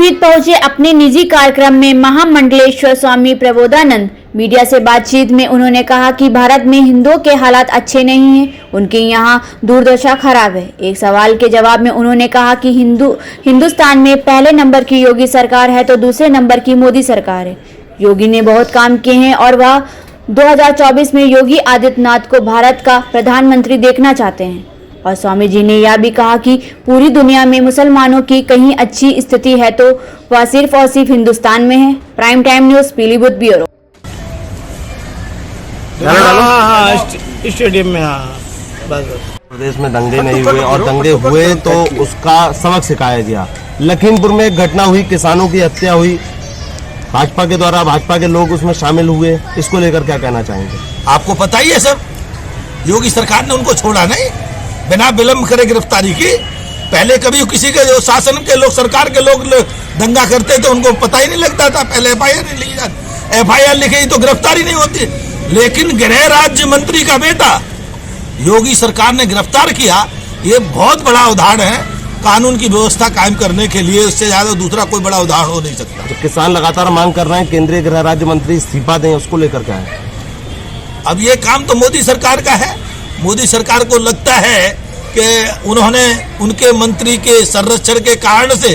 पीलीभीत पहुंचे अपने निजी कार्यक्रम में महामंडलेश्वर स्वामी प्रबोधानंद। मीडिया से बातचीत में उन्होंने कहा कि भारत में हिंदुओं के हालात अच्छे नहीं हैं, उनके यहाँ दुर्दशा खराब है। एक सवाल के जवाब में उन्होंने कहा कि हिंदुस्तान में पहले नंबर की योगी सरकार है तो दूसरे नंबर की मोदी सरकार है। योगी ने बहुत काम किए हैं और वह 2024 में योगी आदित्यनाथ को भारत का प्रधानमंत्री देखना चाहते हैं। और स्वामी जी ने यह भी कहा कि पूरी दुनिया में मुसलमानों की कहीं अच्छी स्थिति है तो वह सिर्फ और सिर्फ हिंदुस्तान में है। Prime time news Pilibhit bureau. Stadium में प्रदेश में दंगे नहीं हुए और दंगे हुए तो उसका सबक सिखाया गया। लखीमपुर में एक घटना हुई, किसानों की हत्या हुई, भाजपा के द्वारा भाजपा के लोग उसमें शामिल हुए, इसको लेकर क्या कहना चाहेंगे? आपको पता ही है सब, योगी सरकार ने उनको छोड़ा नहीं, बिना विलंब करे गिरफ्तारी की। पहले कभी किसी के जो शासन के लोग, सरकार के लोग दंगा करते थे उनको पता ही नहीं लगता था, पहले एफआईआर लिखी तो गिरफ्तारी नहीं होती। लेकिन गृह राज्य मंत्री का बेटा योगी सरकार ने गिरफ्तार किया, ये बहुत बड़ा उदाहरण है कानून की व्यवस्था कायम करने के लिए। इससे ज्यादा दूसरा कोई बड़ा उदाहरण हो नहीं सकता। तो किसान लगातार मांग कर रहे हैं केंद्रीय गृह राज्य मंत्री इस्तीफा दें, उसको लेकर क्या है? अब ये काम तो मोदी सरकार का है। मोदी सरकार को लगता है कि उन्होंने उनके मंत्री के संरक्षण के कारण से,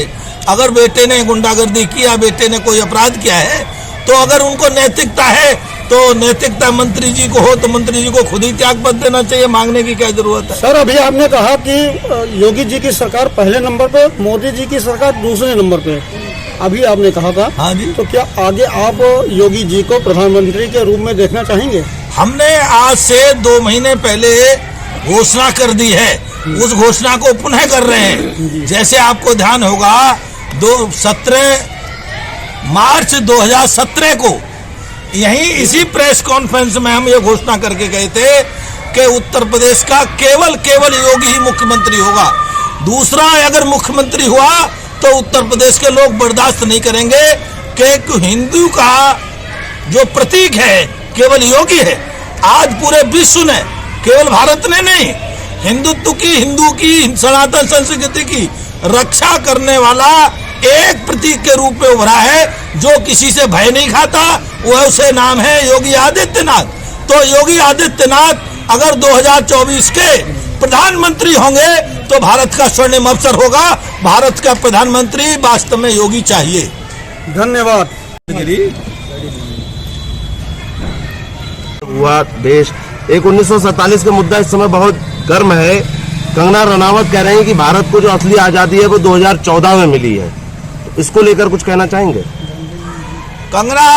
अगर बेटे ने गुंडागर्दी किया, बेटे ने कोई अपराध किया है, तो अगर उनको नैतिकता है तो नैतिकता मंत्री जी को हो तो मंत्री जी को खुद ही त्यागपत्र देना चाहिए, मांगने की क्या जरूरत है? सर, अभी आपने कहा कि योगी जी की सरकार पहले नंबर पे, मोदी जी की सरकार दूसरे नंबर पे, अभी आपने कहा था। हाँ जी। तो क्या आगे आप योगी जी को प्रधानमंत्री के रूप में देखना चाहेंगे? हमने आज से 2 महीने पहले घोषणा कर दी है, उस घोषणा को पुनः कर रहे हैं। जैसे आपको ध्यान होगा 17 मार्च 2017 को यहीं इसी प्रेस कॉन्फ्रेंस में हम ये घोषणा करके गए थे कि उत्तर प्रदेश का केवल योगी ही मुख्यमंत्री होगा। दूसरा अगर मुख्यमंत्री हुआ तो उत्तर प्रदेश के लोग बर्दाश्त नहीं करेंगे कि हिंदू का जो प्रतीक है केवल योगी है। आज पूरे विश्व ने, केवल भारत ने नहीं, हिंदू की सनातन संस्कृति की रक्षा करने वाला एक प्रतीक के रूप में उभरा है जो किसी से भय नहीं खाता, वह उसे नाम है योगी आदित्यनाथ। तो योगी आदित्यनाथ अगर 2024 के प्रधानमंत्री होंगे तो भारत का स्वर्णिम अवसर होगा। भारत का प्रधानमंत्री वास्तव में योगी चाहिए। धन्यवाद। हुआ देश एक 1947 का मुद्दा इस समय बहुत गर्म है। कंगना रनावत कह रहे हैं कि भारत को जो असली आजादी है वो 2014 में मिली है, इसको लेकर कुछ कहना चाहेंगे? कंगना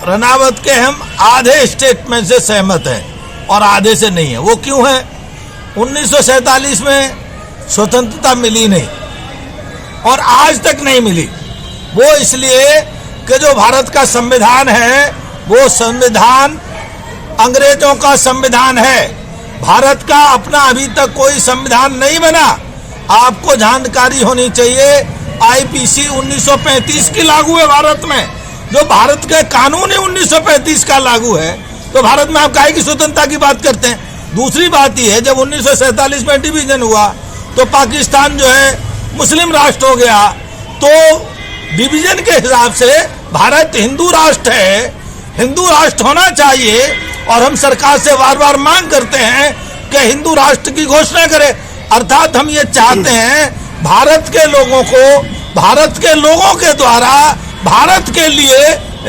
रनावत के हम आधे स्टेटमेंट से सहमत हैं और आधे से नहीं है। वो क्यों है? 1947 में स्वतंत्रता मिली नहीं और आज तक नहीं मिली। वो इसलिए कि जो भारत का संविधान है वो संविधान अंग्रेजों का संविधान है। भारत का अपना अभी तक कोई संविधान नहीं बना। आपको जानकारी होनी चाहिए, आईपीसी 1935 की लागू है भारत में, जो भारत के कानून ही 1935 का लागू है। तो भारत में आप काहे की स्वतंत्रता की बात करते हैं? दूसरी बात यह है, जब 1947 में डिवीजन हुआ तो पाकिस्तान जो है मुस्लिम राष्ट्र हो गया। तो डिवीजन के हिसाब से भारत हिंदू राष्ट्र है, हिंदू राष्ट्र होना चाहिए। और हम सरकार से बार बार मांग करते हैं कि हिंदू राष्ट्र की घोषणा करे। अर्थात हम ये चाहते हैं भारत के लोगों को, भारत के लोगों के द्वारा भारत के लिए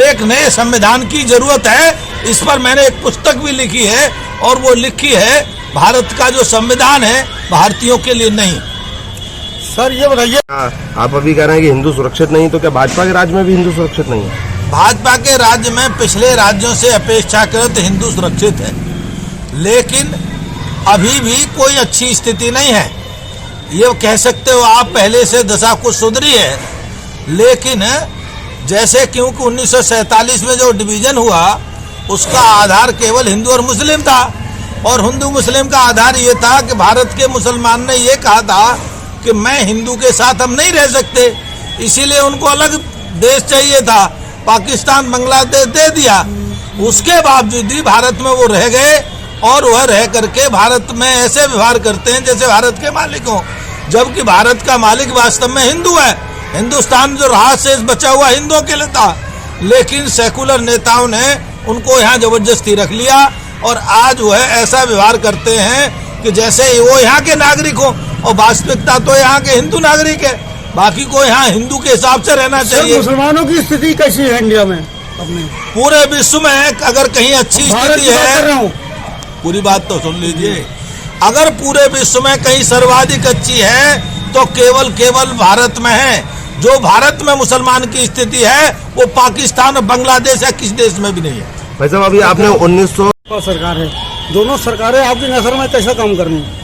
एक नए संविधान की जरूरत है। इस पर मैंने एक पुस्तक भी लिखी है और वो लिखी है भारत का जो संविधान है भारतीयों के लिए नहीं। सर, ये बताइए, आप अभी कह रहे हैं कि हिंदू सुरक्षित नहीं, तो क्या भाजपा के राज्य में भी हिंदू सुरक्षित नहीं है? भाजपा के राज्य में पिछले राज्यों से अपेक्षाकृत हिंदू सुरक्षित है, लेकिन अभी भी कोई अच्छी स्थिति नहीं है। ये कह सकते हो आप पहले से दशा कुछ सुधरी है, लेकिन जैसे क्योंकि 1947 में जो डिवीजन हुआ उसका आधार केवल हिंदू और मुस्लिम था, और हिंदू मुस्लिम का आधार ये था कि भारत के मुसलमान ने ये कहा था कि मैं हिंदू के साथ हम नहीं रह सकते, इसीलिए उनको अलग देश चाहिए था। पाकिस्तान बांग्लादेश दे दिया, उसके बावजूद भी भारत में वो रह गए और वह रह करके भारत में ऐसे व्यवहार करते हैं जैसे भारत के मालिक हों, जबकि भारत का मालिक वास्तव में हिंदू है। हिंदुस्तान जो रहा शेष बचा हुआ हिंदुओं के लिए था, लेकिन सेकुलर नेताओं ने उनको यहाँ जबरदस्ती रख लिया और आज वो है ऐसा व्यवहार करते हैं कि जैसे वो यहाँ के नागरिक हो, और वास्तविकता तो यहाँ के हिंदू नागरिक है, बाकी को यहाँ हिंदू के हिसाब से रहना चाहिए। मुसलमानों की स्थिति कैसी है इंडिया में अपने? पूरे विश्व में अगर कहीं अच्छी स्थिति है, पूरी बात तो सुन लीजिए, अगर पूरे विश्व में कहीं सर्वाधिक अच्छी है तो केवल भारत में है। जो भारत में मुसलमान की स्थिति है वो पाकिस्तान और बांग्लादेश या किस देश में भी नहीं है। भाई साहब, अभी आपने 1900 सरकार है, दोनों सरकारें आपकी नजर में कैसा काम करनी है?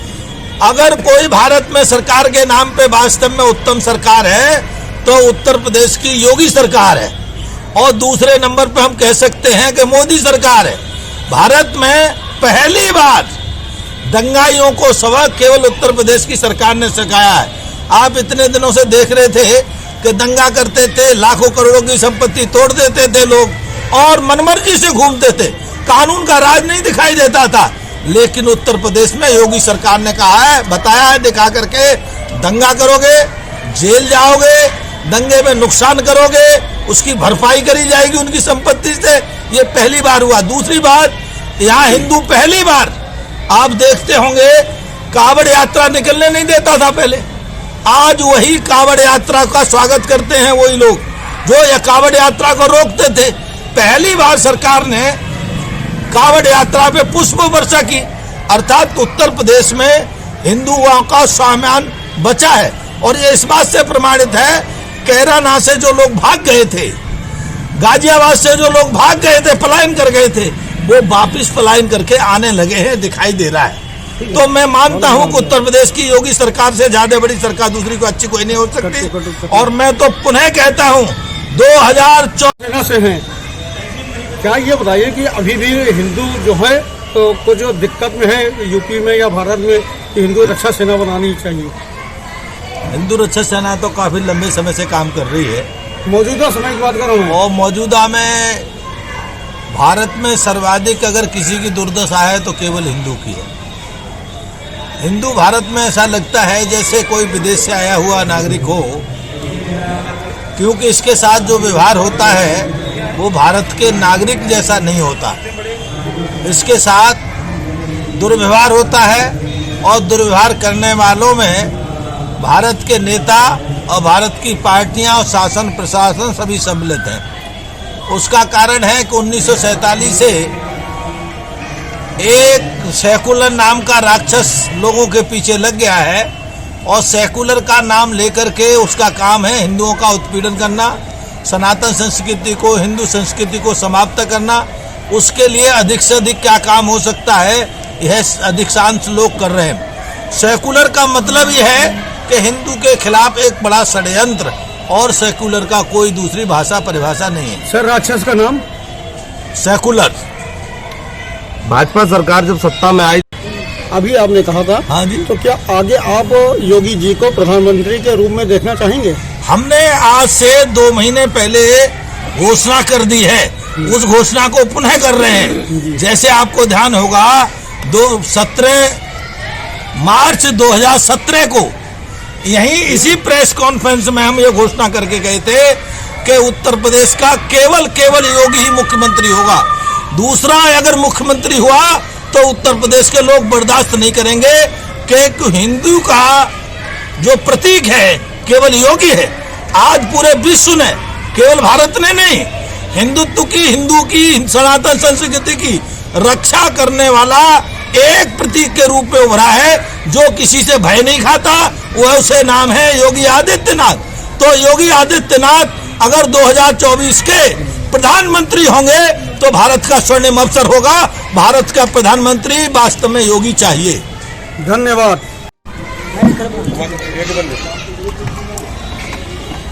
अगर कोई भारत में सरकार के नाम पे वास्तव में उत्तम सरकार है तो उत्तर प्रदेश की योगी सरकार है, और दूसरे नंबर पे हम कह सकते हैं कि मोदी सरकार है। भारत में पहली बार दंगाइयों को सबक केवल उत्तर प्रदेश की सरकार ने सिखाया है। आप इतने दिनों से देख रहे थे कि दंगा करते थे, लाखों करोड़ों की संपत्ति तोड़ देते थे लोग और मनमर्जी से घूमते थे, कानून का राज नहीं दिखाई देता था। लेकिन उत्तर प्रदेश में योगी सरकार ने कहा है, बताया है दिखा करके, दंगा करोगे जेल जाओगे, दंगे में नुकसान करोगे उसकी भरपाई करी जाएगी उनकी संपत्ति से। ये पहली बार हुआ। दूसरी बात, यहाँ हिंदू पहली बार आप देखते होंगे कावड़ यात्रा निकलने नहीं देता था पहले, आज वही कावड़ यात्रा का स्वागत करते हैं वही लोग जो या कावड़ यात्रा को रोकते थे। पहली बार सरकार ने कावड़ यात्रा पे पुष्प वर्षा की, अर्थात उत्तर प्रदेश में हिंदुओं का स्वाभिमान बचा है। और ये इस बात से प्रमाणित है, कैराना से जो लोग भाग गए थे, गाजियाबाद से जो लोग भाग गए थे, पलायन कर गए थे, वो वापिस पलायन करके आने लगे हैं, दिखाई दे रहा है। तो मैं मानता हूं कि उत्तर प्रदेश की योगी सरकार से ज्यादा बड़ी सरकार दूसरी को अच्छी कोई नहीं हो सकती। और मैं तो पुनः कहता हूं 2014 से हैं, क्या ये बताइए कि अभी भी हिंदू जो है तो कुछ जो दिक्कत में है यूपी में या भारत में कि हिंदू रक्षा सेना बनानी चाहिए? हिंदू रक्षा सेना तो काफी लंबे समय से काम कर रही है, मौजूदा समय की बात कर रहा हूँ। और मौजूदा में भारत में सर्वाधिक अगर किसी की दुर्दशा है तो केवल हिंदू की है। हिंदू भारत में ऐसा लगता है जैसे कोई विदेश से आया हुआ नागरिक हो, क्योंकि इसके साथ जो व्यवहार होता है वो भारत के नागरिक जैसा नहीं होता। इसके साथ दुर्व्यवहार होता है, और दुर्व्यवहार करने वालों में भारत के नेता और भारत की पार्टियां और शासन प्रशासन सभी सम्मिलित हैं। उसका कारण है कि 1947 से एक सेकुलर नाम का राक्षस लोगों के पीछे लग गया है, और सेकुलर का नाम लेकर के उसका काम है हिंदुओं का उत्पीड़न करना, सनातन संस्कृति को, हिंदू संस्कृति को समाप्त करना। उसके लिए अधिक से अधिक क्या काम हो सकता है, यह अधिकांश लोग कर रहे हैं। सेकुलर का मतलब यह है कि हिंदू के खिलाफ एक बड़ा षड्यंत्र, और सेकुलर का कोई दूसरी भाषा परिभाषा नहीं है। सर, राक्षस का नाम सेकुलर। भाजपा सरकार जब सत्ता में आई, अभी आपने कहा था, हाँ जी, तो क्या आगे आप योगी जी को प्रधानमंत्री के रूप में देखना चाहेंगे? हमने आज से 2 महीने पहले घोषणा कर दी है, उस घोषणा को पुनः कर रहे हैं। जैसे आपको ध्यान होगा 17 मार्च 2017 को यहीं इसी प्रेस कॉन्फ्रेंस में हम ये घोषणा करके गए थे कि उत्तर प्रदेश का केवल योगी ही मुख्यमंत्री होगा। दूसरा अगर मुख्यमंत्री हुआ तो उत्तर प्रदेश के लोग बर्दाश्त नहीं करेंगे कि हिंदू का जो प्रतीक है केवल योगी है। आज पूरे विश्व ने, केवल भारत ने नहीं, हिंदू की सनातन संस्कृति की रक्षा करने वाला एक प्रतीक के रूप में उभरा है जो किसी से भय नहीं खाता, वह उसे नाम है योगी आदित्यनाथ। तो योगी आदित्यनाथ अगर 2024 के प्रधानमंत्री होंगे तो भारत का स्वर्णिम अवसर होगा। भारत का प्रधानमंत्री वास्तव में योगी चाहिए। धन्यवाद।